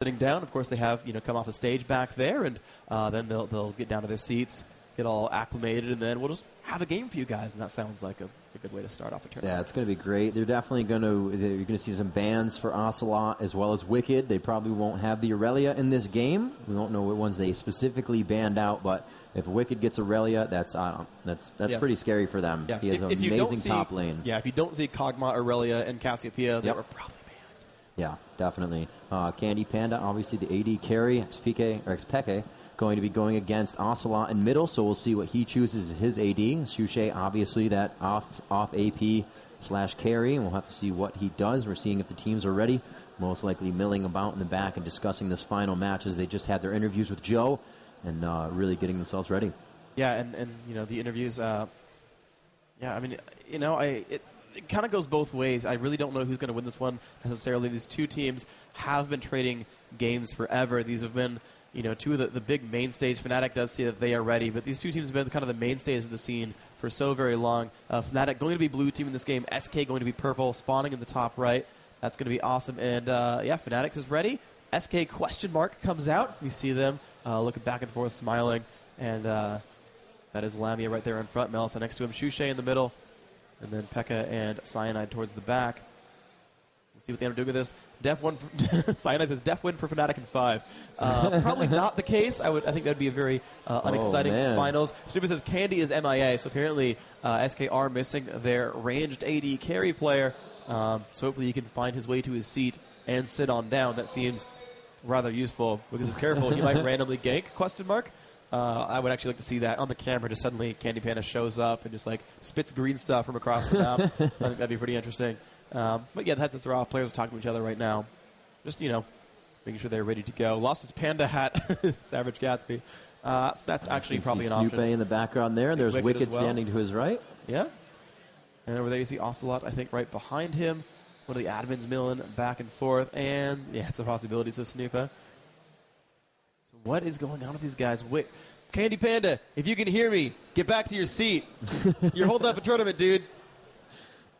sitting down. Of course, they have come off a stage back there, and then they'll get down to their seats, get all acclimated, and then we'll just have a game for you guys. And that sounds like a good way to start off a tournament. Yeah, it's going to be great. They're definitely you're going to see some bans for Ocelot as well as Wicked. They probably won't have the Aurelia in this game. We don't know what ones they specifically banned out, but if Wicked gets Aurelia, that's pretty scary for them. Yeah. He has an amazing top lane. Yeah, if you don't see Kog'Maw, Aurelia, and Cassiopeia, they were probably banned. Yeah, definitely. Candy Panda, obviously the AD carry, Xpeke, going to be going against Ocelot in middle, so we'll see what he chooses as his AD. Xuche, obviously, that off AP / carry, and we'll have to see what he does. We're seeing if the teams are ready. Most likely milling about in the back and discussing this final match as they just had their interviews with Joe and really getting themselves ready. Yeah, and the interviews, it kind of goes both ways. I really don't know who's going to win this one necessarily. These two teams have been trading games forever. These have been, two of the big mainstays. Fnatic does see that they are ready, but these two teams have been kind of the mainstays of the scene for so very long. Fnatic going to be blue team in this game. SK going to be purple, spawning in the top right. That's going to be awesome. And, Fnatic is ready. SK question mark comes out. We see them looking back and forth, smiling. And that is Lamia right there in front. Melissa next to him. Xuche in the middle. And then Pekka and Cyanide towards the back. We'll see what they end up doing with this. Cyanide says def win for Fnatic in 5. Probably not the case. I think that would be a very unexciting finals. Snoopy says Candy is MIA, so apparently SK are missing their ranged AD carry player. So hopefully he can find his way to his seat and sit on down. That seems rather useful because he's careful. He might randomly gank, ? I would actually like to see that on the camera. Just suddenly Candy Panda shows up and just spits green stuff from across the map. I think that'd be pretty interesting. But yeah, the headsets are off. Players are talking to each other right now. Just, making sure they're ready to go. Lost his panda hat, Savage Gatsby. That's actually probably an option. Snoopy in the background there. There's Wicked standing to his right. Yeah. And over there you see Ocelot, I think, right behind him. One of the admins milling back and forth. And, yeah, it's a possibility, says Snoopa. So what is going on with these guys? Wait, Candy Panda, if you can hear me, get back to your seat. You're holding up a tournament, dude.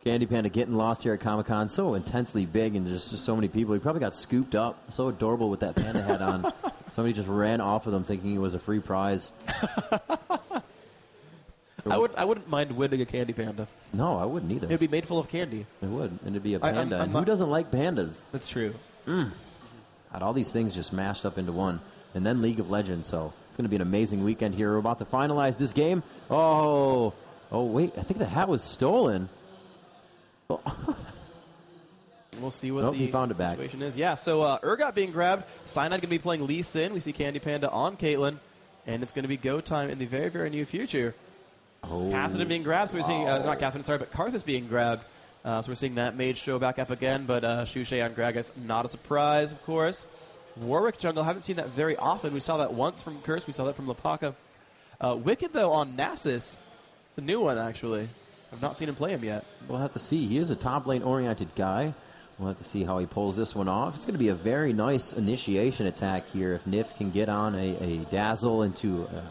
Candy Panda getting lost here at Comic-Con, so intensely big and there's just so many people. He probably got scooped up. So adorable with that panda hat on. Somebody just ran off of him thinking he was a free prize. I wouldn't mind winning a Candy Panda. No, I wouldn't either. It'd be made full of candy. It would, and it'd be a panda. And who doesn't like pandas? That's true. Had all these things just mashed up into one. And then League of Legends, so it's going to be an amazing weekend here. We're about to finalize this game. Oh, wait, I think the hat was stolen. We'll see what the found it situation is. Yeah, so Urgot being grabbed. Cyanide going to be playing Lee Sin. We see Candy Panda on Caitlyn. And it's going to be go time in the very, very near future. Kassadin being grabbed. So we're seeing, not Kassadin, sorry, but Karthus being grabbed. So we're seeing that mage show back up again. But Xuche on Gragas, not a surprise, of course. Warwick jungle, haven't seen that very often. We saw that once from Curse. We saw that from Lapaka. Wicked, though, on Nasus. It's a new one, actually. I've not seen him play him yet. We'll have to see. He is a top lane-oriented guy. We'll have to see how he pulls this one off. It's going to be a very nice initiation attack here if Nif can get on a dazzle into a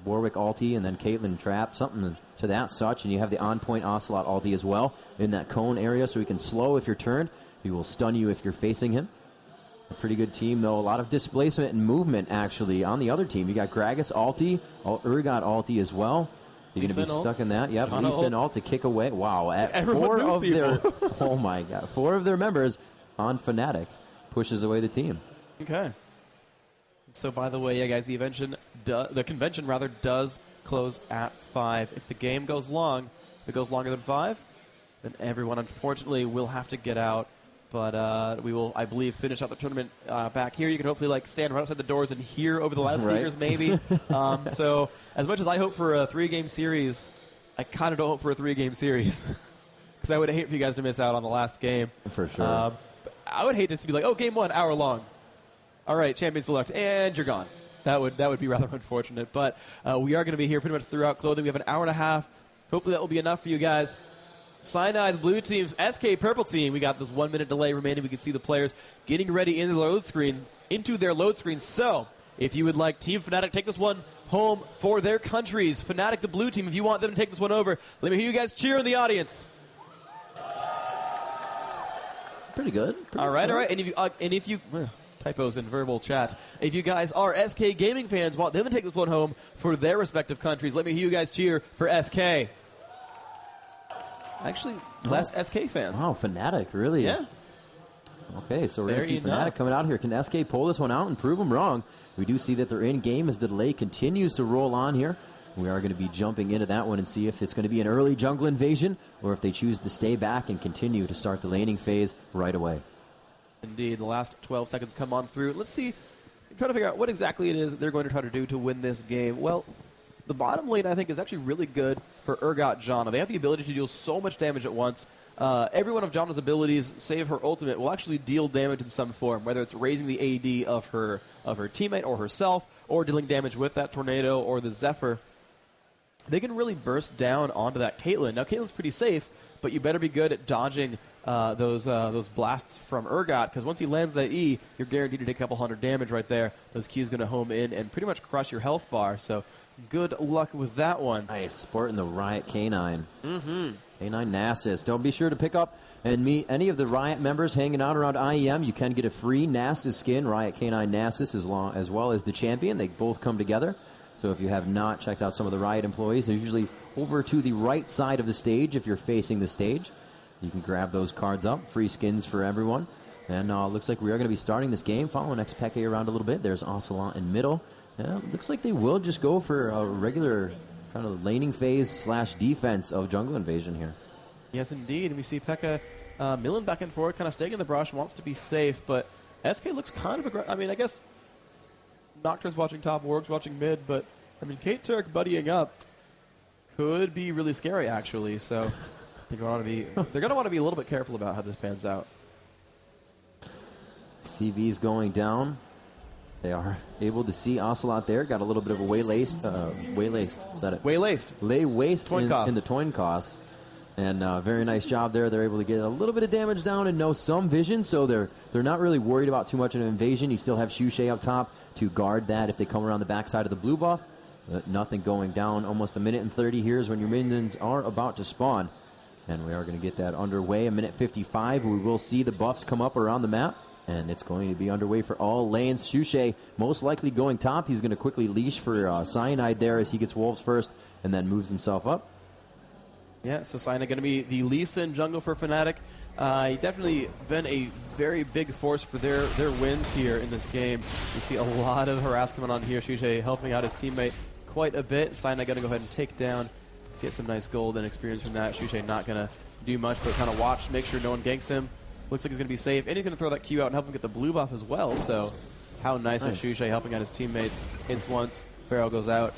Warwick ulti and then Caitlyn trap, something to that such. And you have the on-point Ocelot ulti as well in that cone area so he can slow if you're turned. He will stun you if you're facing him. A pretty good team, though. A lot of displacement and movement, actually, on the other team. You got Gragas ulti, Urgot ulti as well. You're going to be stuck in that. Yep, Lee Sin ult to kick away. Wow, four of their members on Fnatic pushes away the team. Okay. So, by the way, yeah, guys, the convention does close at 5. If the game goes long, if it goes longer than 5, then everyone, unfortunately, will have to get out. But we will, I believe, finish up the tournament back here. You can hopefully stand right outside the doors and hear over the loudspeakers, maybe. So as much as I hope for a 3-game series, I kind of don't hope for a 3-game series because I would hate for you guys to miss out on the last game. For sure. I would hate to be like, game 1, hour long. All right, champion select, and you're gone. That would be rather unfortunate. But we are going to be here pretty much throughout clothing. We have an hour and a half. Hopefully that will be enough for you guys. Cyanide, blue team, SK, purple team. We got this 1 minute delay remaining. We can see the players getting ready into their load screens. So, if you would like Team Fnatic take this one home for their countries, Fnatic, the blue team, if you want them to take this one over, let me hear you guys cheer in the audience. Pretty good. All right. And if you typos in verbal chat. If you guys are SK Gaming fans, want them to take this one home for their respective countries, let me hear you guys cheer for SK. Actually, less SK fans. Wow, Fnatic, really? Yeah. Okay, so we're going to see Fnatic coming out here. Can SK pull this one out and prove them wrong? We do see that they're in game as the delay continues to roll on here. We are going to be jumping into that one and see if it's going to be an early jungle invasion or if they choose to stay back and continue to start the laning phase right away. Indeed, the last 12 seconds come on through. Let's see, try to figure out what exactly it is that they're going to try to do to win this game. Well, the bottom lane, I think, is actually really good for Urgot Janna. They have the ability to deal so much damage at once. Every one of Janna's abilities, save her ultimate, will actually deal damage in some form, whether it's raising the AD of her teammate or herself, or dealing damage with that tornado or the Zephyr. They can really burst down onto that Caitlyn. Now, Caitlyn's pretty safe, but you better be good at dodging those blasts from Urgot, because once he lands that E, you're guaranteed to take a couple hundred damage right there. Those Q's going to home in and pretty much crush your health bar, so good luck with that one. Nice, sporting the Riot K9. K9 Nasus. Don't be sure to pick up and meet any of the Riot members hanging out around IEM. You can get a free Nasus skin, Riot K9 Nasus, as well as the champion. They both come together. So if you have not checked out some of the Riot employees, they're usually over to the right side of the stage if you're facing the stage. You can grab those cards up. Free skins for everyone. And looks like we are going to be starting this game, following Xpeke around a little bit. There's Ocelot in middle. Looks like they will just go for a regular kind of laning phase / defense of jungle invasion here. Yes, indeed. And we see Pekka milling back and forth, kind of staying in the brush, wants to be safe, but SK looks kind of aggressive. I mean, I guess Nocturne's watching top, Warg's watching mid, but I mean, Kate Turk buddying up could be really scary, actually. So they're going to want to be a little bit careful about how this pans out. CV's going down. They are able to see Ocelot there. Got a little bit of a waylaced. Is that it? Waylaced. Lay waste in the Toyn Cost. And very nice job there. They're able to get a little bit of damage down and know some vision, so they're not really worried about too much of an invasion. You still have Xuche up top to guard that if they come around the backside of the blue buff. Nothing going down. Almost a minute and 30 here is when your minions are about to spawn. And we are going to get that underway. A minute 55. We will see the buffs come up around the map. And it's going to be underway for all lanes. Xuche most likely going top. He's going to quickly leash for Cyanide there as he gets Wolves first and then moves himself up. Yeah, so Cyanide going to be the Lee Sin jungle for Fnatic. He's definitely been a very big force for their wins here in this game. You see a lot of harassment on here. Xuche helping out his teammate quite a bit. Cyanide going to go ahead and take down, get some nice gold and experience from that. Xuche not going to do much, but kind of watch, make sure no one ganks him. Looks like he's going to be safe, and he's going to throw that Q out and help him get the blue buff as well. So how nice of Xuche helping out his teammates. Hits once, barrel goes out.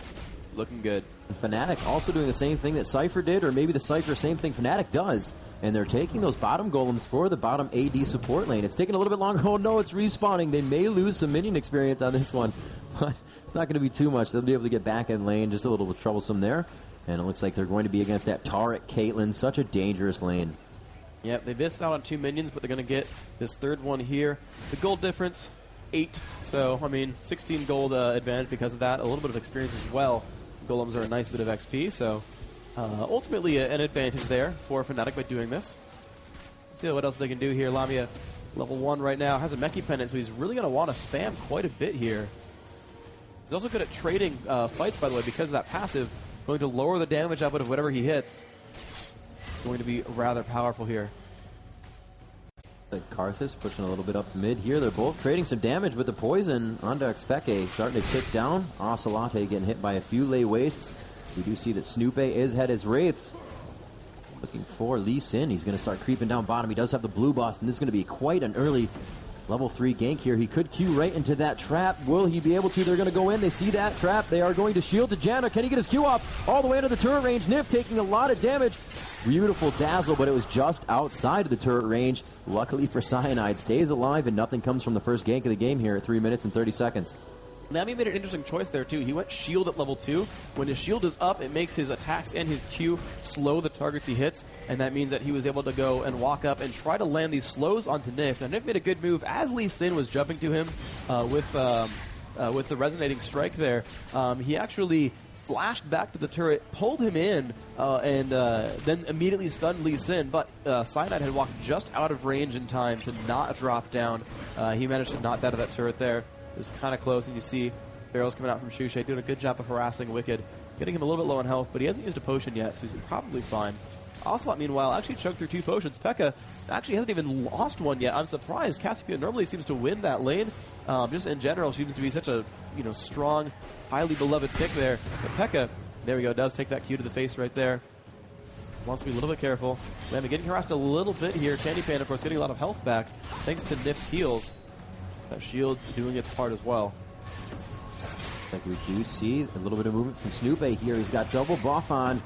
Looking good. And Fnatic also doing the same thing that Cypher did, or maybe the Cypher same thing Fnatic does. And they're taking those bottom golems for the bottom AD support lane. It's taking a little bit longer. Oh no, it's respawning. They may lose some minion experience on this one, but it's not going to be too much. They'll be able to get back in lane, just a little bit troublesome there. And it looks like they're going to be against that Taric Caitlyn, such a dangerous lane. Yep, they missed out on 2 minions, but they're going to get this third one here. The gold difference, 8. So, I mean, 16 gold advantage because of that. A little bit of experience as well. Golems are a nice bit of XP, so ultimately an advantage there for Fnatic by doing this. Let's see what else they can do here. Lamia, level 1 right now, has a Meki Pendant, so he's really going to want to spam quite a bit here. He's also good at trading fights, by the way, because of that passive. Going to lower the damage output of whatever he hits. Going to be rather powerful here. Karthus pushing a little bit up mid here. They're both trading some damage with the poison onto Xpeke. Starting to tick down. Ocelot getting hit by a few lay wastes. We do see that Snoop is had his wraiths. Looking for Lee Sin. He's going to start creeping down bottom. He does have the blue boss, and this is going to be quite an early level 3 gank here. He could Q right into that trap. Will he be able to? They're going to go in. They see that trap. They are going to shield to Janna. Can he get his Q off? All the way into the turret range. Nif taking a lot of damage. Beautiful dazzle, but it was just outside of the turret range. Luckily for Cyanide, stays alive, and nothing comes from the first gank of the game here at 3 minutes and 30 seconds. Nami made an interesting choice there, too. He went shield at level 2. When his shield is up, it makes his attacks and his Q slow the targets he hits, and that means that he was able to go and walk up and try to land these slows onto Nif. Now, Nif made a good move as Lee Sin was jumping to him with the resonating strike there. He actually flashed back to the turret, pulled him in, and then immediately stunned Lee Sin, but Cyanide had walked just out of range in time to not drop down. He managed to knock out of that turret there. It was kind of close, and you see barrels coming out from Shushay doing a good job of harassing Wicked, getting him a little bit low on health, but he hasn't used a potion yet, so he's probably fine. Ocelot, meanwhile, actually chugged through 2 potions. P.E.K.K.A. actually hasn't even lost one yet. I'm surprised. Cassiopeia normally seems to win that lane. Just in general, seems to be such a strong, highly beloved pick there. But P.E.K.K.A., there we go, does take that Q to the face right there. Wants to be a little bit careful. Lambia getting harassed a little bit here. Candy Pan, of course, getting a lot of health back thanks to Nif's heals. That shield doing its part as well. Like we do see a little bit of movement from Snoopy here. He's got double buff on.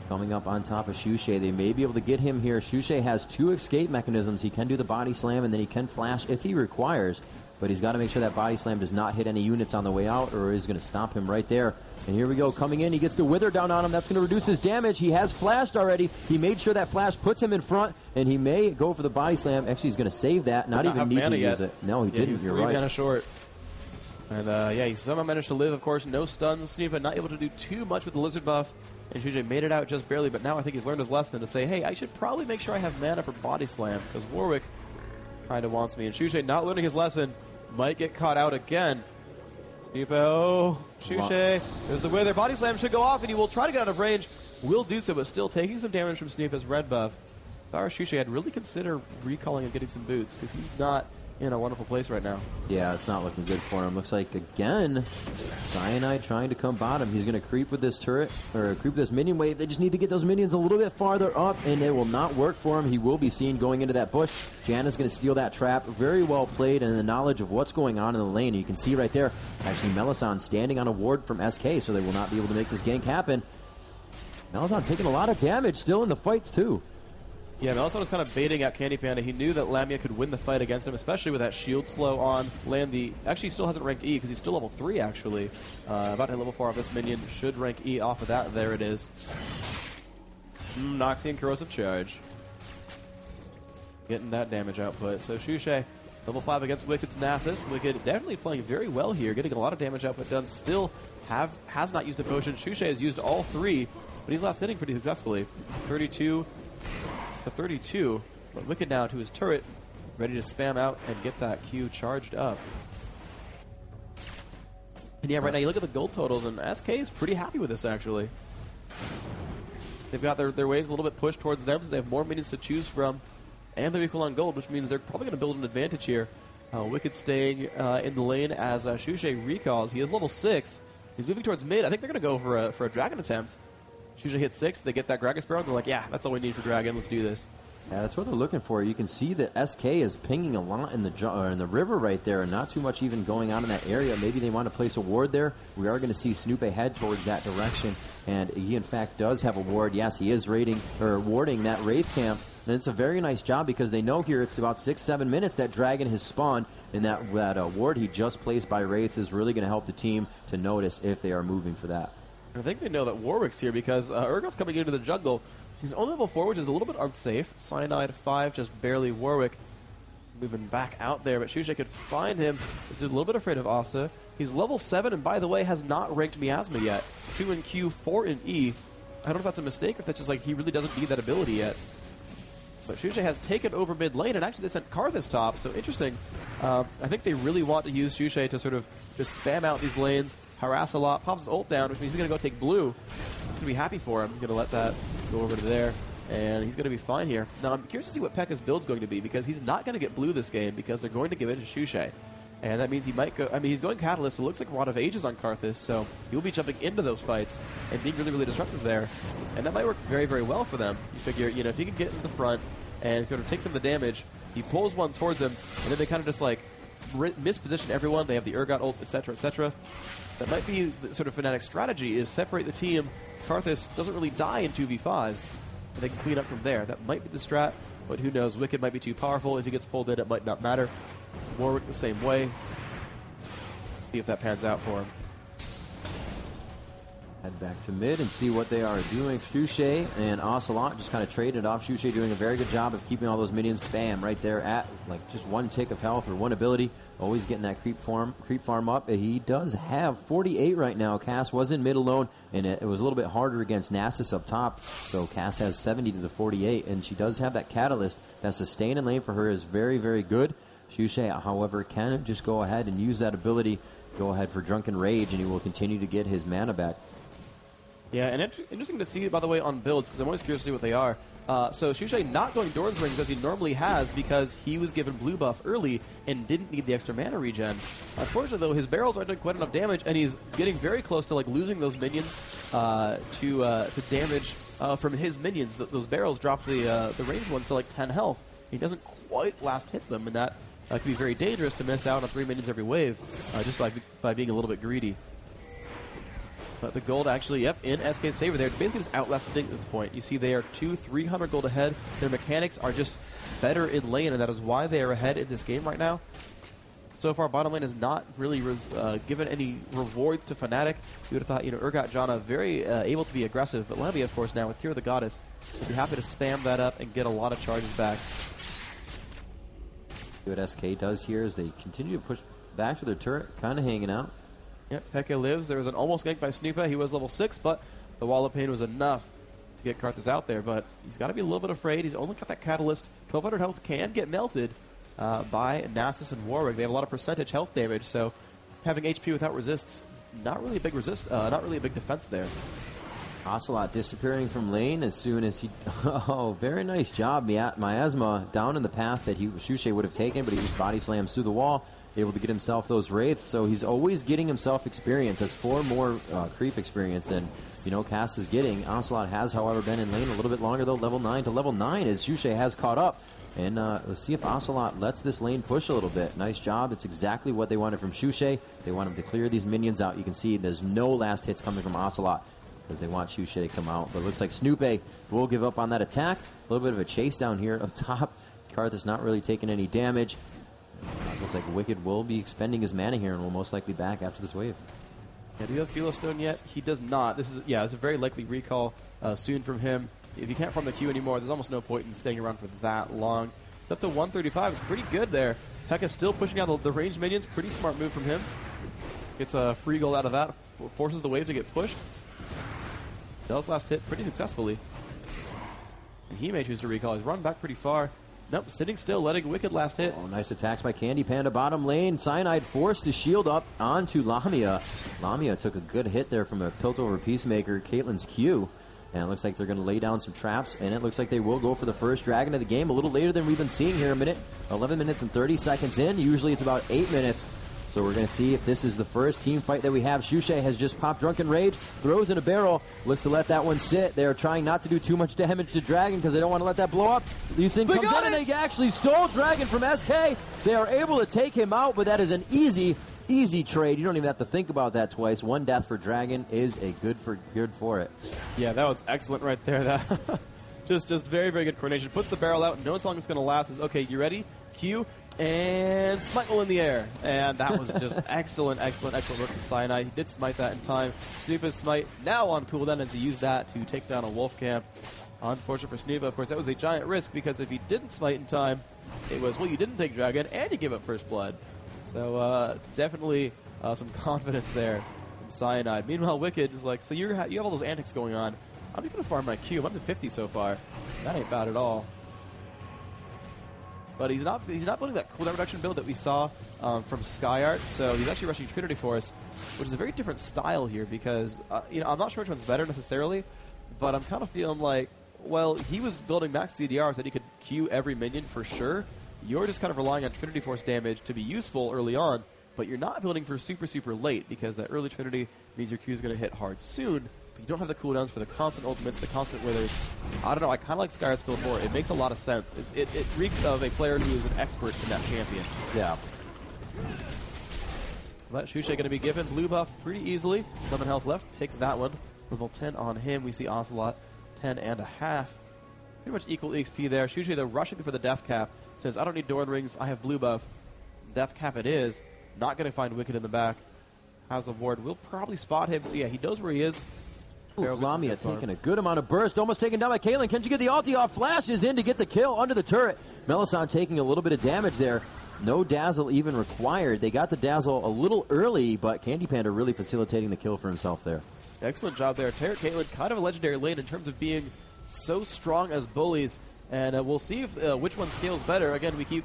Coming up on top of Shushay. They may be able to get him here. Shushay has 2 escape mechanisms. He can do the body slam, and then he can flash if he requires. But he's got to make sure that body slam does not hit any units on the way out, or he's going to stop him right there. And here we go. Coming in. He gets the Wither down on him. That's going to reduce his damage. He has flashed already. He made sure that flash puts him in front, and he may go for the body slam. Actually, he's going to save that. Not even need to use it. No, he didn't. He was You're 3 right. mana short. And yeah, he somehow managed to live, of course. No stuns. Snoopy not able to do too much with the Lizard buff. And Shushay made it out just barely, but now I think he's learned his lesson to say, hey, I should probably make sure I have mana for body slam, because Warwick kind of wants me. And Shushay not learning his lesson might get caught out again. Snoopy, oh, Shushay, there's the Wither. Body slam should go off, and he will try to get out of range. Will do so, but still taking some damage from Snoopy's red buff. If I were Shushay, I'd really consider recalling and getting some boots, because he's not in a wonderful place right now. Yeah, it's not looking good for him. Looks like, again, Cyanide trying to come bottom. He's going to creep with this turret, or creep with this minion wave. They just need to get those minions a little bit farther up, and it will not work for him. He will be seen going into that bush. Janna's going to steal that trap. Very well played, and the knowledge of what's going on in the lane. You can see right there, actually, Melisande standing on a ward from SK, so they will not be able to make this gank happen. Melisande taking a lot of damage still in the fights, too. Yeah, Melisande was kind of baiting out Candy Panda. He knew that Lamia could win the fight against him, especially with that shield slow on. Actually, he still hasn't ranked E because he's still level 3, actually. About to hit level 4 off this minion. Should rank E off of that. There it is. Noxian Corrosive Charge. Getting that damage output. So Shushay, level 5 against Wicked's Nasus. Wicked definitely playing very well here, getting a lot of damage output done. Still has not used a potion. Shushay has used all 3, but he's last hitting pretty successfully. 32 to 32, but Wicked now to his turret, ready to spam out and get that Q charged up. And yeah, right now you look at the gold totals, and SK is pretty happy with this, actually. They've got their waves a little bit pushed towards them, so they have more minions to choose from, and they're equal on gold, which means they're probably going to build an advantage here. Wicked staying in the lane as Shushay recalls. He is level 6. He's moving towards mid. I think they're going to go for a dragon attempt. Shushay hits 6, they get that Gragas Barrel, and they're like, yeah, that's all we need for Dragon, let's do this. Yeah, that's what they're looking for. You can see that SK is pinging a lot in the river right there, and not too much even going on in that area. Maybe they want to place a ward there. We are going to see Snoopy head towards that direction, and he in fact does have a ward. Yes, he is warding that Wraith camp, and it's a very nice job because they know here it's about 6-7 minutes that Dragon has spawned, and that ward he just placed by Wraiths is really going to help the team to notice if they are moving for that. I think they know that Warwick's here because Urgot's coming into the jungle. He's only level 4, which is a little bit unsafe. Cyanide 5, just barely. Warwick moving back out there, but Shushay could find him. He's a little bit afraid of Asa. He's level 7, and by the way, has not ranked Miasma yet. 2 in Q, 4 in E. I don't know if that's a mistake or if that's just like he really doesn't need that ability yet. But Shushay has taken over mid lane, and actually they sent Karthus top, so interesting. I think they really want to use Shushay to sort of just spam out these lanes, harass a lot, pops his ult down, which means he's going to go take blue. He's going to be happy for him. He's going to let that go over to there, and he's going to be fine here. Now, I'm curious to see what P.E.K.K.A.'s build's going to be, because he's not going to get blue this game, because they're going to give it to Shushay. And that means he might go... I mean, he's going Catalyst, so it looks like Rod of Ages on Karthus, so he'll be jumping into those fights and being really, really disruptive there. And that might work very, very well for them. You figure, you know, if he can get in the front and sort of take some of the damage, he pulls one towards him, and then they kind of just, like, misposition everyone. They have the Urgot ult, etc., etc. That might be the sort of Fnatic strategy, is separate the team. Karthus doesn't really die in 2v5s, and they can clean up from there. That might be the strat, but who knows? Wicked might be too powerful. If he gets pulled in, it might not matter. Warwick the same way. See if that pans out for him. Head back to mid and see what they are doing. Shushei and Ocelot just kind of traded it off. Shushei doing a very good job of keeping all those minions, bam, right there at like just one tick of health or one ability. Always getting that creep farm up. He does have 48 right now. Cass was in mid alone, and it was a little bit harder against Nasus up top. So Cass has 70 to the 48, and she does have that catalyst. That sustain in lane for her is very, very good. Shushei, however, can just go ahead and use that ability. Go ahead for Drunken Rage, and he will continue to get his mana back. Yeah, and interesting to see, by the way, on builds, because I'm always curious to see what they are. So Shushei not going Doran's Rings as he normally has because he was given blue buff early and didn't need the extra mana regen. Unfortunately, though, his barrels aren't doing quite enough damage, and he's getting very close to like losing those minions to damage from his minions. Those barrels drop the ranged ones to like 10 health. He doesn't quite last hit them, and that could be very dangerous to miss out on 3 minions every wave just by being a little bit greedy. But the gold actually, yep, in SK's favor there. Basically just outlasted at this point. You see they are 300 gold ahead. Their mechanics are just better in lane, and that is why they are ahead in this game right now. So far, bottom lane has not really given any rewards to Fnatic. You would have thought, Urgot Janna very able to be aggressive, but Lambi, of course, now with Tear of the Goddess, will be happy to spam that up and get a lot of charges back. What SK does here is they continue to push back to their turret, kind of hanging out. Yep, Pekka lives. There was an almost gank by Snupa. He was level 6, but the Wall of Pain was enough to get Karthus out there. But he's got to be a little bit afraid. He's only got that Catalyst. 1200 health can get melted by Nasus and Warwick. They have a lot of percentage health damage, so having HP without resists, not really a big defense there. Ocelot disappearing from lane as soon as he... Oh, very nice job. Miasma down in the path that Shushei would have taken, but he just body slams through the wall, able to get himself those wraiths. So he's always getting himself experience. That's 4 more creep experience than, Cass is getting. Ocelot has, however, been in lane a little bit longer, though, level 9 to level 9 as Shushei has caught up. And let's see if Ocelot lets this lane push a little bit. Nice job. It's exactly what they wanted from Shushei. They want him to clear these minions out. You can see there's no last hits coming from Ocelot, because they want Shushei to come out. But it looks like Snoopé will give up on that attack. A little bit of a chase down here up top. Karthus not really taking any damage. Looks like Wicked will be expending his mana here and will most likely back after this wave. Yeah, do you have Philostone yet? He does not. It's a very likely recall soon from him. If you can't farm the Q anymore, there's almost no point in staying around for that long. It's up to 135. It's pretty good there. Pekka still pushing out the ranged minions. Pretty smart move from him. Gets a free goal out of that. Forces the wave to get pushed. Does last hit pretty successfully. And he may choose to recall. He's run back pretty far. Nope, sitting still, letting Wicked last hit. Oh, nice attacks by Candy Panda bottom lane. Cyanide forced to shield up onto Lamia. Lamia took a good hit there from a Piltover Peacemaker, Caitlyn's Q. And it looks like they're going to lay down some traps, and it looks like they will go for the first dragon of the game a little later than we've been seeing here. 11 minutes and 30 seconds in. Usually it's about 8 minutes. So we're going to see if this is the first team fight that we have. Shushei has just popped Drunken Rage, throws in a barrel, looks to let that one sit. They're trying not to do too much damage to Dragon because they don't want to let that blow up. Lee Sin comes in and they actually stole Dragon from SK. They are able to take him out, but that is an easy trade. You don't even have to think about that twice. 1 death for Dragon is a good for it. Yeah, that was excellent right there. That just very, very good coordination. Puts the barrel out, knows how long it's going to last. Is okay, you ready? Q. And Smite will in the air. And that was just excellent work from Cyanide. He did smite that in time. Snupa's smite now on cooldown, and to use that to take down a wolf camp. Unfortunate for Snupa. Of course, that was a giant risk, because if he didn't smite in time, it was, well, you didn't take Dragon, and you give up first blood. So definitely some confidence there from Cyanide. Meanwhile, Wicked is like, so you have all those antics going on. I'm just going to farm my Q. I'm up to 50 so far. That ain't bad at all. But he's not building that cooldown reduction build that we saw from Skyart. So he's actually rushing Trinity Force, which is a very different style here, because I'm not sure which one's better necessarily, but I'm kind of feeling like, well, he was building max CDR so that he could Q every minion for sure. You're just kind of relying on Trinity Force damage to be useful early on, but you're not building for super late, because that early Trinity means your Q is going to hit hard soon. But you don't have the cooldowns for the constant ultimates, the constant withers. I don't know, I kind of like Skyart's build more. It makes a lot of sense. It reeks of a player who is an expert in that champion. Yeah. But Shushei going to be given blue buff pretty easily. 11 health left, picks that one. Level 10 on him. We see Ocelot 10.5. Pretty much equal EXP there. Shushei, though, rushing for the death cap. Says, I don't need Doran Rings, I have blue buff. Death cap it is. Not going to find Wicked in the back. Has the ward. We'll probably spot him. So yeah, he knows where he is. Lamia taking a good amount of burst, almost taken down by Caitlyn. Can she get the ulti off? Flashes in to get the kill under the turret. Melisande taking a little bit of damage there. No dazzle even required. They got the dazzle a little early, but Candy Panda really facilitating the kill for himself there. Excellent job there. Terra Caitlyn, kind of a legendary lane in terms of being so strong as bullies. And we'll see if which one scales better. Again, we keep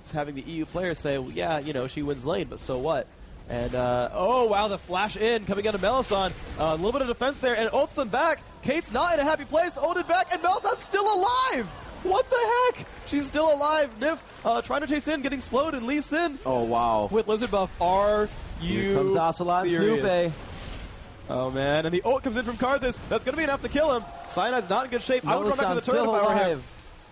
having the EU players say, well, yeah, she wins lane, but so what? And, oh, wow, the flash in coming out of Melisande. A little bit of defense there, and ults them back. Kate's not in a happy place, ulted back, and Melisande's still alive! What the heck? She's still alive. Nif trying to chase in, getting slowed, and Lee Sin. Oh, wow. With Lizard Buff. Are you Here comes Ocelot and Snoopy. Oh, man, and the ult comes in from Karthus. That's going to be enough to kill him. Cyanide's not in good shape. I would run back to the turret if I were him.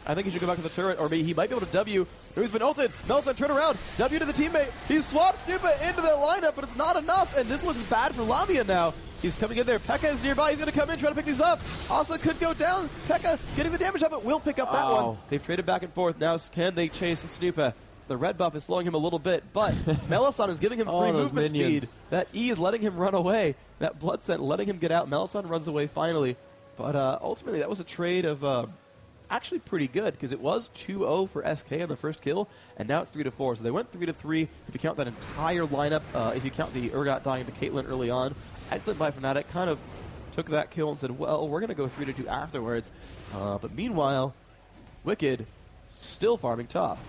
I think he should go back to the turret, or maybe he might be able to W. He's been ulted. Melisande turn around. W to the teammate. He swaps Snoopy into the lineup, but it's not enough, and this looks bad for Lamia now. He's coming in there. Pekka is nearby. He's going to come in, try to pick these up. Asa could go down. Pekka getting the damage up, but will pick up that one. They've traded back and forth. Now can they chase Snoopy? The red buff is slowing him a little bit, but Melisande is giving him free movement speed. That E is letting him run away. That blood scent letting him get out. Melisande runs away finally. But ultimately, that was a trade of actually pretty good, because it was 2-0 for SK on the first kill, and now it's 3-4. So they went 3-3 if you count that entire lineup. If you count the Urgot dying to Caitlyn early on. Excellent by Fnatic. Kind of took that kill and said, well, we're going to go 3-2 afterwards. But meanwhile, Wicked still farming top.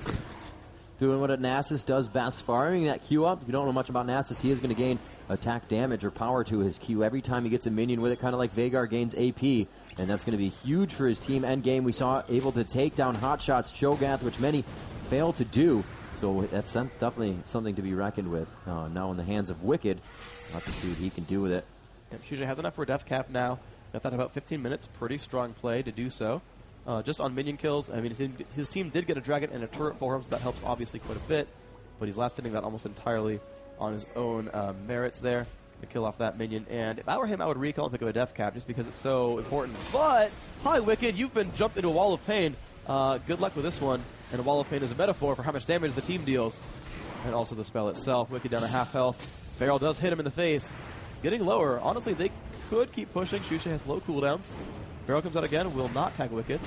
Doing what a Nasus does best, farming that Q up. If you don't know much about Nasus, he is going to gain attack damage or power to his Q every time he gets a minion with it, kind of like Veigar gains AP, and that's going to be huge for his team endgame. We saw able to take down Hotshots, Cho'Gath, which many fail to do, so that's definitely something to be reckoned with. Now in the hands of Wicked, we'll have to see what he can do with it. Yep, Shuja has enough for a death cap now. Got that about 15 minutes. Pretty strong play to do so. Just on minion kills, I mean, his team did get a dragon and a turret for him, so that helps obviously quite a bit. But he's last hitting that almost entirely on his own merits there to kill off that minion. And if I were him, I would recall and pick up a death cap just because it's so important. But, hi Wicked, you've been jumped into a wall of pain. Good luck with this one. And a wall of pain is a metaphor for how much damage the team deals. And also the spell itself. Wicked down to half health. Barrel does hit him in the face. It's getting lower. Honestly, they could keep pushing. Shusha has low cooldowns. Barrel comes out again, will not tag Wicked.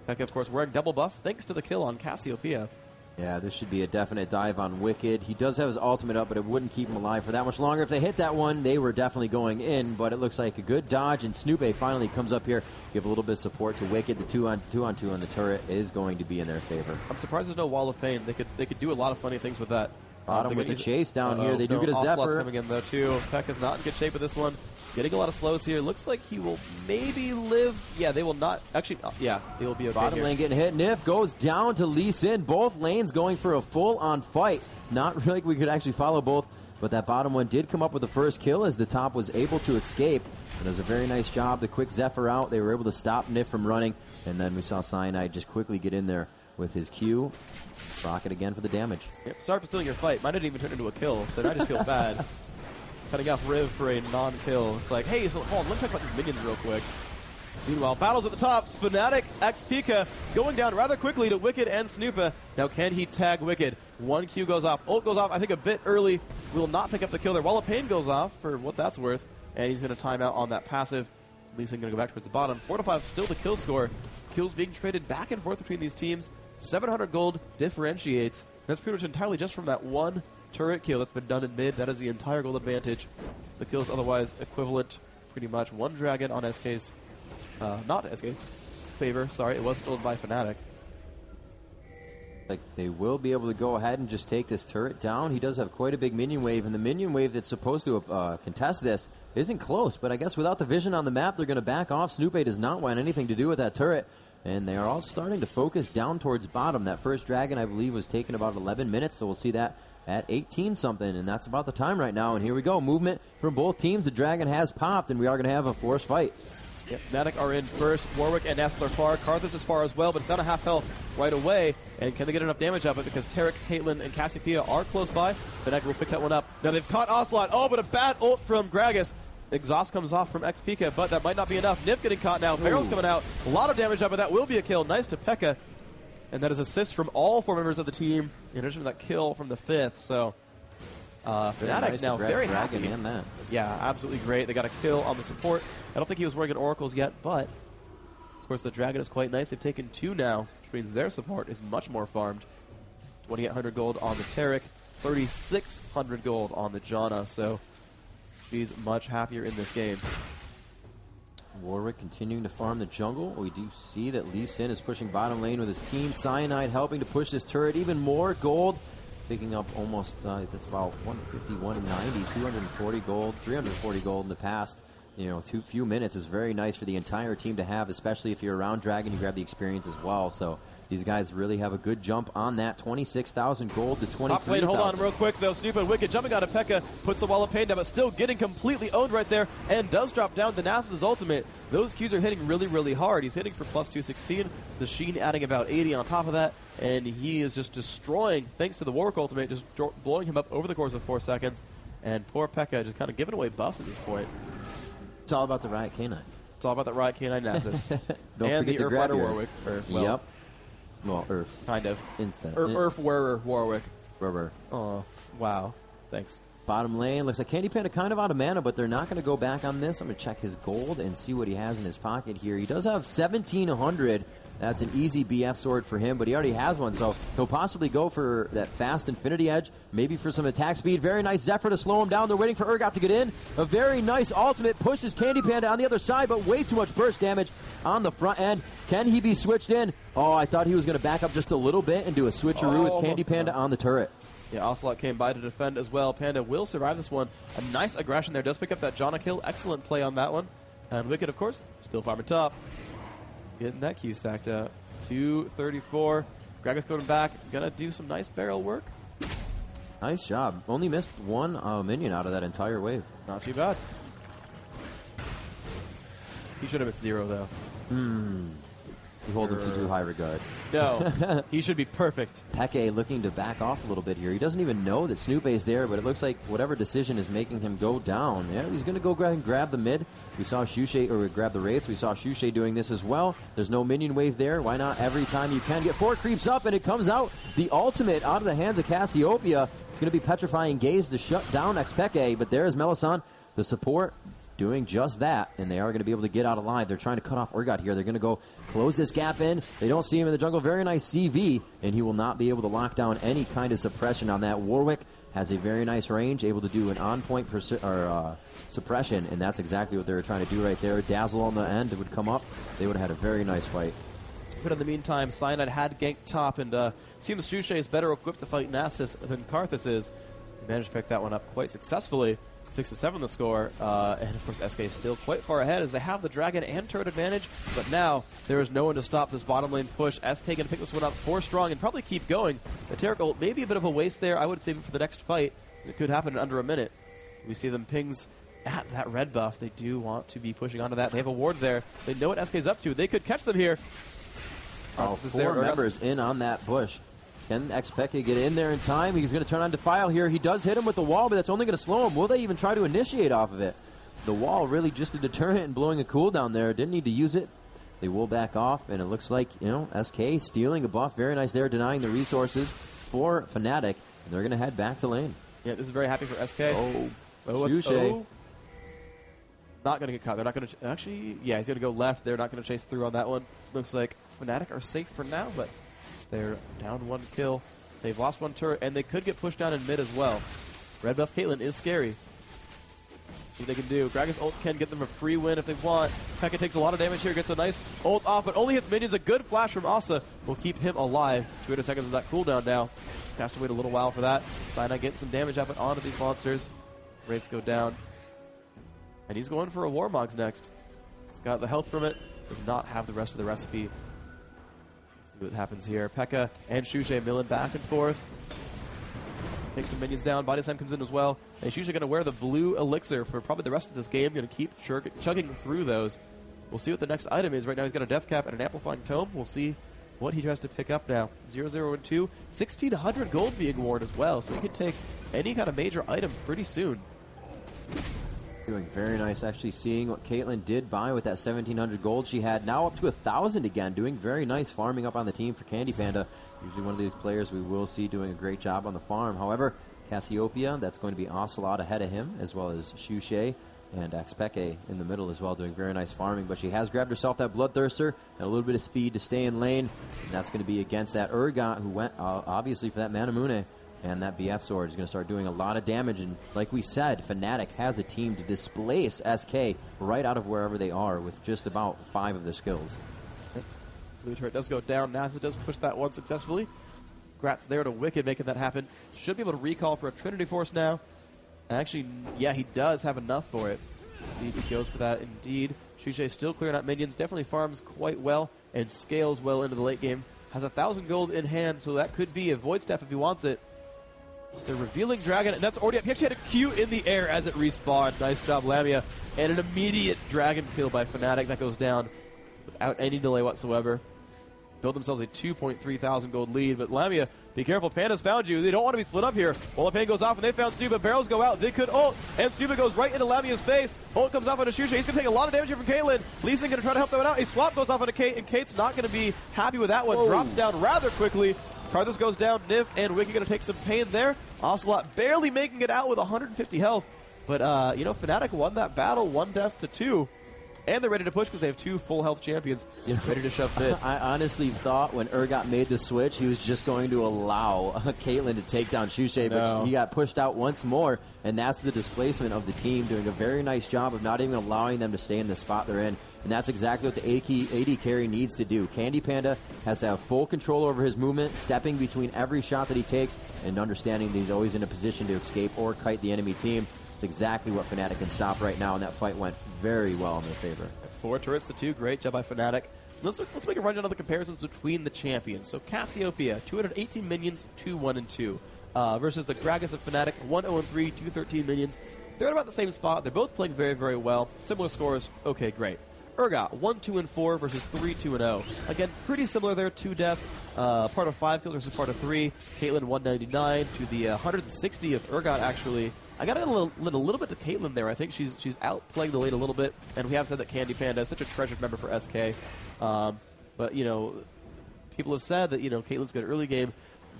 Pekka, of course, wearing double buff, thanks to the kill on Cassiopeia. Yeah, this should be a definite dive on Wicked. He does have his ultimate up, but it wouldn't keep him alive for that much longer. If they hit that one, they were definitely going in, but it looks like a good dodge, and Snoopy finally comes up here, give a little bit of support to Wicked. The 2-on-2 on the turret is going to be in their favor. I'm surprised there's no wall of pain. They could do a lot of funny things with that. Bottom with the chase down here. They do get a Ocelot's Zephyr. Coming in, though, too. Pekka's not in good shape with this one. Getting a lot of slows here. Looks like he will maybe live. Yeah, they will not. Actually, yeah, they will be okay. Bottom lane getting hit. Nif goes down to Lee Sin. Both lanes going for a full-on fight. Not really like we could actually follow both, but that bottom one did come up with the first kill as the top was able to escape. It was a very nice job. The quick Zephyr out. They were able to stop Nif from running, and then we saw Cyanide just quickly get in there with his Q. Rocket again for the damage. Yep, sorry for stealing your fight. Mine didn't even turn into a kill, so I just feel bad. Cutting off Riv for a non-kill. It's like, hey, so hold on, let me talk about these minions real quick. Meanwhile, battles at the top. Fnatic x Pika going down rather quickly to Wicked and Snoopy. Now, can he tag Wicked? One Q goes off. Ult goes off, I think, a bit early. Will not pick up the kill there. Wall of Pain goes off for what that's worth. And he's going to time out on that passive. Lee Sin going to go back towards the bottom. 4-5 still the kill score. Kills being traded back and forth between these teams. 700 gold differentiates. That's pretty much entirely just from that one turret kill that's been done in mid. That is the entire gold advantage. The kills otherwise equivalent, pretty much. One dragon on SK's, not SK's favor. Sorry, it was stolen by Fnatic. Like they will be able to go ahead and just take this turret down. He does have quite a big minion wave, and the minion wave that's supposed to contest this isn't close. But I guess without the vision on the map, they're going to back off. Snoopy does not want anything to do with that turret. And they are all starting to focus down towards bottom. That first dragon, I believe, was taken about 11 minutes, so we'll see that at 18-something, and that's about the time right now. And here we go. Movement from both teams. The dragon has popped, and we are going to have a forced fight. Yep, Fnatic are in first. Warwick and Nasus are far. Karthus is far as well, but it's down to half health right away. And can they get enough damage up it? Because Taric, Caitlyn, and Cassiopeia are close by. Fnatic will pick that one up. Now they've caught Ocelot. Oh, but a bad ult from Gragas. Exhaust comes off from XPK, but that might not be enough. Nif getting caught now. Barrel's coming out. A lot of damage up, but that will be a kill. Nice to Pekka. And that is assist from all four members of the team, in addition to that kill from the fifth. So Fnatic now very happy. And that. Yeah, absolutely great. They got a kill on the support. I don't think he was wearing an Oracles yet, but of course the Dragon is quite nice. They've taken 2 now, which means their support is much more farmed. 2,800 gold on the Taric, 3,600 gold on the Janna, so she's much happier in this game. Warwick continuing to farm the jungle. We do see that Lee Sin is pushing bottom lane with his team. Cyanide helping to push this turret even more. Gold picking up almost, that's about 150, 190, 240 gold, 340 gold in the past. Few minutes is very nice for the entire team to have, especially if you're around Dragon, you grab the experience as well. So these guys really have a good jump on that. 26,000 gold to 23,000. Top lane, hold on real quick though. Snoop and Wicked jumping out of P.E.K.K.A. puts the wall of pain down, but still getting completely owned right there, and does drop down the Nasus' ultimate. Those Qs are hitting really, really hard. He's hitting for plus 216. The Sheen adding about 80 on top of that, and he is just destroying, thanks to the Warwick ultimate, just blowing him up over the course of 4 seconds. And poor P.E.K.K.A. just kind of giving away buffs at this point. It's all about the Riot K9. It's all about that Riot K9 Nasus. Don't and forget the to grab Earthrider yours. Warwick. Yep. Well, Earth. Kind of. Instead. Earth-wearer Warwick. Rubber. Oh, wow. Thanks. Bottom lane. Looks like Candy Panda kind of out of mana, but they're not going to go back on this. I'm going to check his gold and see what he has in his pocket here. He does have 1,700. That's an easy BF sword for him, but he already has one, so he'll possibly go for that fast Infinity Edge, maybe for some attack speed. Very nice Zephyr to slow him down. They're waiting for Urgot to get in. A very nice ultimate pushes Candy Panda on the other side, but way too much burst damage on the front end. Can he be switched in? Oh, I thought he was going to back up just a little bit and do a switcheroo with Candy Panda on the turret. Yeah, Ocelot came by to defend as well. Panda will survive this one. A nice aggression there. Does pick up that Janna kill. Excellent play on that one. And Wicked, of course, still farming top. Getting that Q stacked up. 234. Gragas coming back. Gonna do some nice barrel work. Nice job. Only missed one minion out of that entire wave. Not too bad. He should have missed 0, though. You hold him to too high regards. No, he should be perfect. P.E.K.K.A. looking to back off a little bit here. He doesn't even know that Snoopy's there, but it looks like whatever decision is making him go down. Yeah, he's going to go grab the mid. We saw Shushay, or grab the Wraith. We saw Shushay doing this as well. There's no minion wave there. Why not every time you can get 4 creeps up, and it comes out. The ultimate out of the hands of Cassiopeia. It's going to be Petrifying Gaze to shut down P.E.K.K.A., but there's Melisande, the support, doing just that, and they are going to be able to get out alive. They're trying to cut off Urgot here. They're going to go close this gap in. They don't see him in the jungle. Very nice CV, and he will not be able to lock down any kind of suppression on that. Warwick has a very nice range, able to do an on-point suppression, and that's exactly what they were trying to do right there. Dazzle on the end would come up. They would have had a very nice fight. But in the meantime, Cyanide had ganked top, and seems Shushay is better equipped to fight Nasus than Karthus is. He managed to pick that one up quite successfully. 6-7 the score, and of course SK is still quite far ahead as they have the Dragon and turret advantage, but now there is no one to stop this bottom lane push. SK going to pick this one up 4 strong and probably keep going. The Taric ult may be a bit of a waste there. I would save it for the next fight. It could happen in under a minute. We see them pings at that red buff. They do want to be pushing onto that. They have a ward there. They know what SK is up to. They could catch them here. Oh, 4 members in on that bush. Can P.E.K.K.A. get in there in time? He's going to turn on Defile here. He does hit him with the wall, but that's only going to slow him. Will they even try to initiate off of it? The wall really just a deterrent and blowing a cooldown there. Didn't need to use it. They will back off, and it looks like, SK stealing a buff. Very nice there, denying the resources for Fnatic, and they're going to head back to lane. Yeah, this is very happy for SK. Shushay. Not going to get caught. They're not going to... Actually, yeah, he's going to go left. They're not going to chase through on that one. Looks like Fnatic are safe for now, but... They're down 1 kill. They've lost 1 turret, and they could get pushed down in mid as well. Red buff Caitlyn is scary. See what they can do. Gragas ult can get them a free win if they want. P.E.K.K.A. takes a lot of damage here, gets a nice ult off, but only hits minions. A good flash from Asa will keep him alive. 200 seconds of that cooldown now. Has to wait a little while for that. Cyanide getting some damage up and onto these monsters. Rates go down. And he's going for a Warmogs next. He's got the health from it. Does not have the rest of the recipe. What happens here. P.E.K.K.A. and Shushay milling back and forth. Takes some minions down. Body Slam comes in as well. And Shushay going to wear the blue elixir for probably the rest of this game. Going to keep chugging through those. We'll see what the next item is. Right now he's got a death cap and an amplifying tome. We'll see what he tries to pick up now. 0-0 and 2. 1,600 gold being worn as well. So he can take any kind of major item pretty soon. Doing very nice, actually seeing what Caitlyn did buy with that 1,700 gold she had. Now up to 1,000 again, doing very nice farming up on the team for Candy Panda. Usually one of these players we will see doing a great job on the farm. However, Cassiopeia. That's going to be Ocelot ahead of him, as well as Shushay and Xpeke in the middle as well, doing very nice farming. But she has grabbed herself that Bloodthirster and a little bit of speed to stay in lane. And that's going to be against that Urgot, who went obviously for that Manamune. And that BF sword is going to start doing a lot of damage. And like we said, Fnatic has a team to displace SK right out of wherever they are with just about 5 of their skills. Blue turret does go down. NASA does push that one successfully. Grats there to Wicked, making that happen. Should be able to recall for a Trinity Force now. Actually, yeah, he does have enough for it. See, he goes for that indeed. Shushay still clearing out minions. Definitely farms quite well and scales well into the late game. Has 1,000 gold in hand, so that could be a Void Staff if he wants it. The revealing dragon, and that's already up. He actually had a Q in the air as it respawned. Nice job, Lamia. And an immediate dragon kill by Fnatic that goes down without any delay whatsoever. Build themselves a 2.3 thousand gold lead, but Lamia, be careful, Panda's found you. They don't want to be split up here. While the pain goes off and they found Stuba, barrels go out, they could ult, and Stuba goes right into Lamia's face. Ult comes off onto Shushay. He's going to take a lot of damage here from Caitlyn. Lee Sin going to try to help them out. A swap goes off onto Kate, and Kate's not going to be happy with that one. Whoa. Drops down rather quickly. Karthus goes down, Nif and Wiki going to take some pain there. Ocelot barely making it out with 150 health. But, Fnatic won that battle, 1 death to 2. And they're ready to push because they have 2 full health champions ready to shove mid. I honestly thought when Urgot made the switch, he was just going to allow Caitlyn to take down Shushay, but he got pushed out once more, and that's the displacement of the team, doing a very nice job of not even allowing them to stay in the spot they're in. And that's exactly what the AD carry needs to do. Candy Panda has to have full control over his movement, stepping between every shot that he takes, and understanding that he's always in a position to escape or kite the enemy team. It's exactly what Fnatic can stop right now, and that fight went very well in their favor. 4 turrets to 2. Great job by Fnatic. Let's make a rundown of the comparisons between the champions. So Cassiopeia, 218 minions, 2-1-2. Versus the Gragas of Fnatic, 1-0-3, 213 minions. They're at about the same spot. They're both playing very, very well. Similar scores. Okay, great. Urgot, 1-2-4 versus 3-2-0. Again, pretty similar there. 2 deaths. Part of 5 kills versus part of 3. Caitlyn, 199 to the 160 of Urgot, actually. I got a little bit to Caitlyn there. I think she's outplaying the late a little bit, and we have said that Candy Panda is such a treasured member for SK. But, people have said that, Caitlyn's got an early game,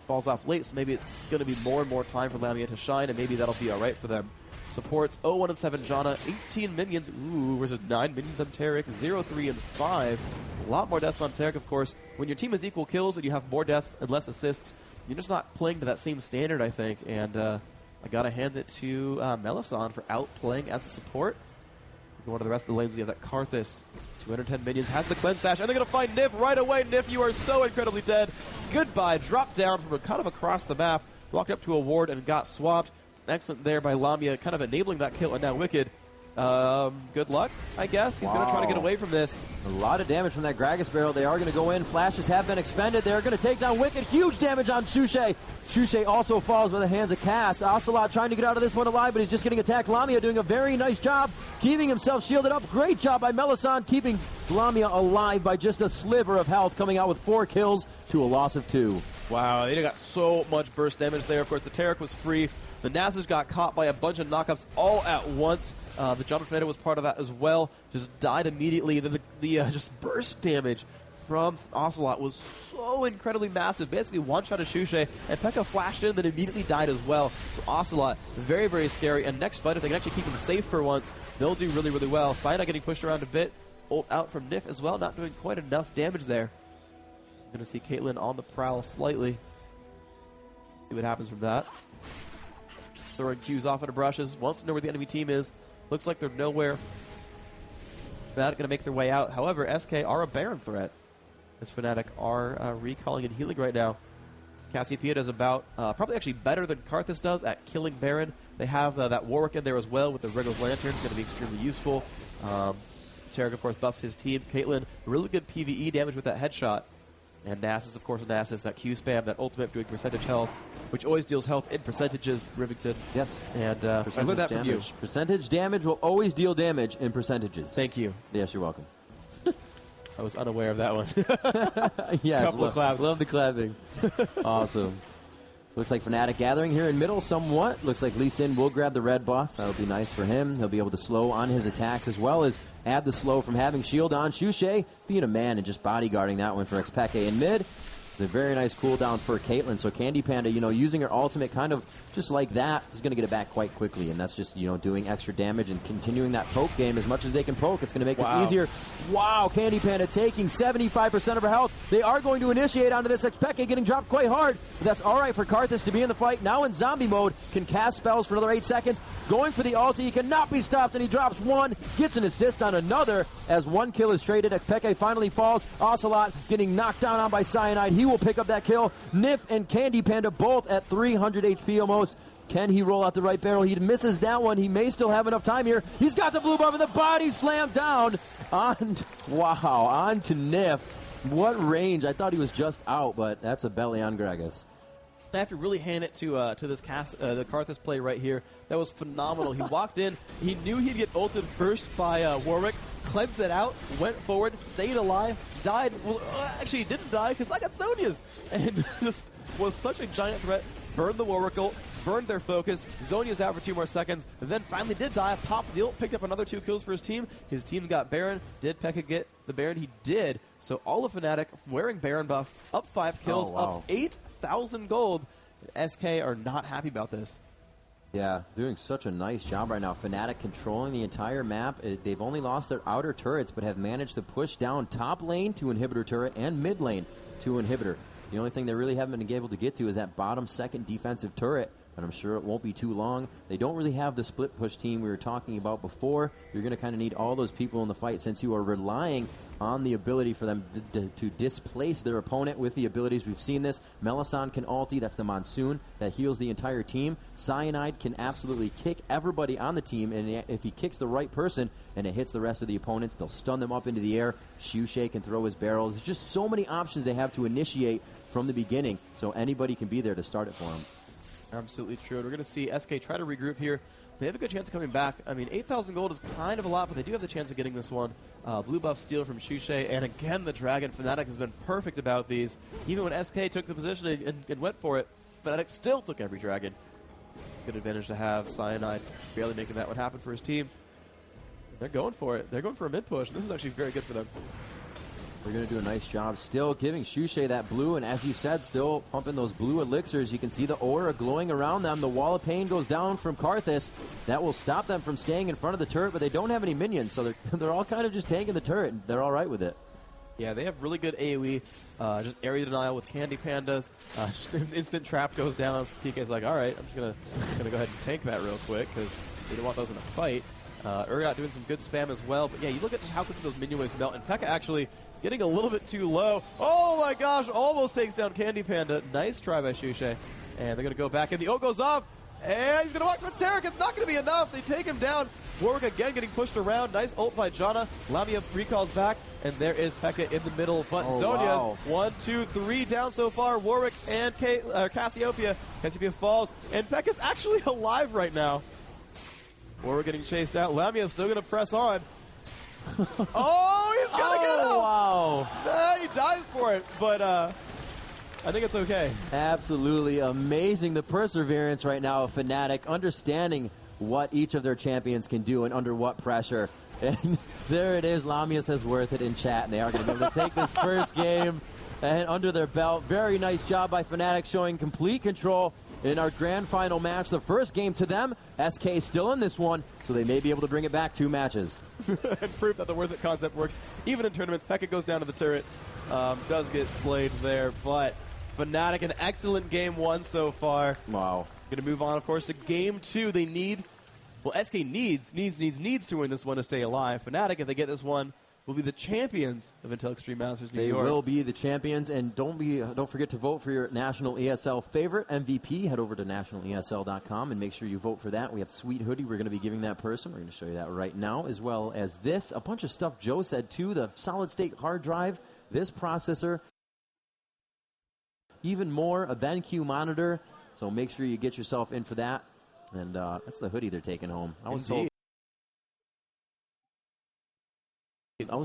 falls off late, so maybe it's going to be more and more time for Lamia to shine, and maybe that'll be all right for them. Supports 0-1-7 Janna, 18 minions, versus 9 minions on Taric, 0-3-5. A lot more deaths on Taric, of course. When your team has equal kills and you have more deaths and less assists, you're just not playing to that same standard, I think, and I got to hand it to Melisande for outplaying as a support. Going to the rest of the lanes, we have that Karthus, 210 minions, has the Cleanse Sash, and they're going to find Nif right away. Nif, you are so incredibly dead. Goodbye. Dropped down from kind of across the map, walked up to a ward and got swapped. Excellent there by Lamia, kind of enabling that kill, and now Wicked. Good luck, I guess. He's going to try to get away from this. A lot of damage from that Gragas barrel. They are going to go in. Flashes have been expended. They're going to take down Wicked. Huge damage on Shushay. Shushay also falls by the hands of Cass. Ocelot trying to get out of this one alive, but he's just getting attacked. Lamia doing a very nice job, keeping himself shielded up. Great job by Melisande, keeping Lamia alive by just a sliver of health, coming out with 4 kills to a loss of 2. Wow, they got so much burst damage there. Of course, the Taric was free. The Nasus got caught by a bunch of knockups all at once. The John Tornado was part of that as well. Just died immediately. The just burst damage from Ocelot was so incredibly massive. Basically, one-shot of Shushay, and P.E.K.K.A flashed in, then immediately died as well. So Ocelot, very, very scary. And next fight, if they can actually keep him safe for once, they'll do really, really well. Cyanide getting pushed around a bit. Ult out from Nif as well, not doing quite enough damage there. Going to see Caitlyn on the prowl slightly. See what happens from that. Throwing Qs off into brushes. Wants to know where the enemy team is. Looks like they're nowhere. They're not going to make their way out. However, SK are a Baron threat, as Fnatic are recalling and healing right now. Cassiopeia does about, probably actually better than Karthus does at killing Baron. They have that Warwick in there as well with the Wriggle's Lantern. It's going to be extremely useful. Taric, of course, buffs his team. Caitlyn, really good PvE damage with that headshot. And Nasus, of course, Nasus, that Q spam, that ultimate doing percentage health, which always deals health in percentages, Rivington. Yes. And I learned that from you. Percentage damage will always deal damage in percentages. Thank you. Yes, you're welcome. I was unaware of that one. Yes, Couple of claps. Love the clapping. Awesome. So looks like Fnatic gathering here in middle somewhat. Looks like Lee Sin will grab the red buff. That'll be nice for him. He'll be able to slow on his attacks as well as add the slow from having shield on. Shushay being a man and just bodyguarding that one for Xpeke in mid. It's a very nice cooldown for Caitlyn. So Candy Panda, using her ultimate kind of just like that, is going to get it back quite quickly. And that's just, doing extra damage and continuing that poke game as much as they can poke. It's going to make this easier. Wow, Candy Panda taking 75% of her health. They are going to initiate onto this. Peke getting dropped quite hard. But that's all right for Karthus to be in the fight. Now in zombie mode, can cast spells for another 8 seconds. Going for the ulti. He cannot be stopped, and he drops one. Gets an assist on another as one kill is traded. Peke finally falls. Ocelot getting knocked down on by Cyanide. He will pick up that kill. Nif and Candy Panda both at 300 HP almost. Can he roll out the right barrel? He misses that one. He may still have enough time here. He's got the blue buff and the body slammed down. On to Nif. What range. I thought he was just out, but that's a belly on Gragas. I have to really hand it to this the Karthus play right here. That was phenomenal. He walked in. He knew he'd get ulted first by Warwick. Cleansed it out. Went forward. Stayed alive. Died. Well, actually, he didn't die because I got Zhonya's. And just was such a giant threat. Burned the Warwick ult. Burned their focus. Zhonya's out for 2 more seconds. And then finally did die. Popped the ult. Picked up another 2 kills for his team. His team got Baron. Did Pekka get the Baron? He did. So all of Fnatic wearing Baron buff. Up 5 kills. Up 8,000 gold. SK are not happy about this. Yeah, doing such a nice job right now. Fnatic controlling the entire map. They've only lost their outer turrets, but have managed to push down top lane to inhibitor turret and mid lane to inhibitor. The only thing they really haven't been able to get to is that bottom second defensive turret, and I'm sure it won't be too long. They don't really have the split push team we were talking about before. You're going to kind of need all those people in the fight since you are relying on the ability for them to displace their opponent with the abilities. We've seen this. Melisande can ulti. That's the Monsoon that heals the entire team. Cyanide can absolutely kick everybody on the team, and if he kicks the right person and it hits the rest of the opponents, they'll stun them up into the air. Shushay can throw his barrel. There's just so many options they have to initiate from the beginning, so anybody can be there to start it for them. Absolutely true. We're going to see SK try to regroup here. They have a good chance of coming back. I mean, 8,000 gold is kind of a lot, but they do have the chance of getting this one. Blue buff steal from Shushay, and again, the Dragon. Fnatic has been perfect about these. Even when SK took the position and went for it, Fnatic still took every Dragon. Good advantage to have. Cyanide barely making that one happen for his team. They're going for it. They're going for a mid push. This is actually very good for them. They're going to do a nice job still giving Shushay that blue, and as you said, still pumping those blue elixirs. You can see the aura glowing around them. The wall of pain goes down from Karthus. That will stop them from staying in front of the turret, but they don't have any minions, so they're all kind of just tanking the turret, and they're all right with it. Yeah, they have really good AoE, just area denial with Candy Pandas. Just an instant trap goes down. PK's like, all right, I'm just gonna go ahead and tank that real quick because we don't want those in a fight. Urgot doing some good spam as well, but yeah, you look at just how quickly those minion waves melt, and Pekka actually getting a little bit too low. Oh my gosh, almost takes down Candy Panda. Nice try by Shushay. And they're going to go back in. The ult goes off, and he's going to walk towards Tarek. It's not going to be enough. They take him down. Warwick again getting pushed around. Nice ult by Janna. Lamia recalls back, and there is Pekka in the middle. But Zhonya's 1, 2, 3 down so far. Warwick and Cassiopeia. Cassiopeia falls, and Pekka's actually alive right now. Warwick getting chased out. Lamia's still going to press on. Oh, he's going to get him! Wow. He dies for it, but I think it's okay. Absolutely amazing, the perseverance right now of Fnatic, understanding what each of their champions can do and under what pressure. And there it is. Lamia says worth it in chat, and they are going to be able to take this first game and under their belt. Very nice job by Fnatic, showing complete control in our grand final match. The first game to them. SK still in this one, so they may be able to bring it back 2 matches. And prove that the worth it concept works even in tournaments. Pekka goes down to the turret, does get slayed there, but Fnatic, an excellent game 1 so far. Wow. Going to move on, of course, to game 2. They need, well, SK needs to win this one to stay alive. Fnatic, if they get this one, will be the champions of Intel Extreme Masters New York. They will be the champions, and don't forget to vote for your National ESL favorite MVP. Head over to nationalesl.com and make sure you vote for that. We have sweet hoodie we're going to be giving that person. We're going to show you that right now, as well as this. A bunch of stuff Joe said, too. The solid-state hard drive, this processor, even more, a BenQ monitor. So make sure you get yourself in for that. And that's the hoodie they're taking home. I was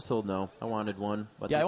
told no. I wanted one. But yeah,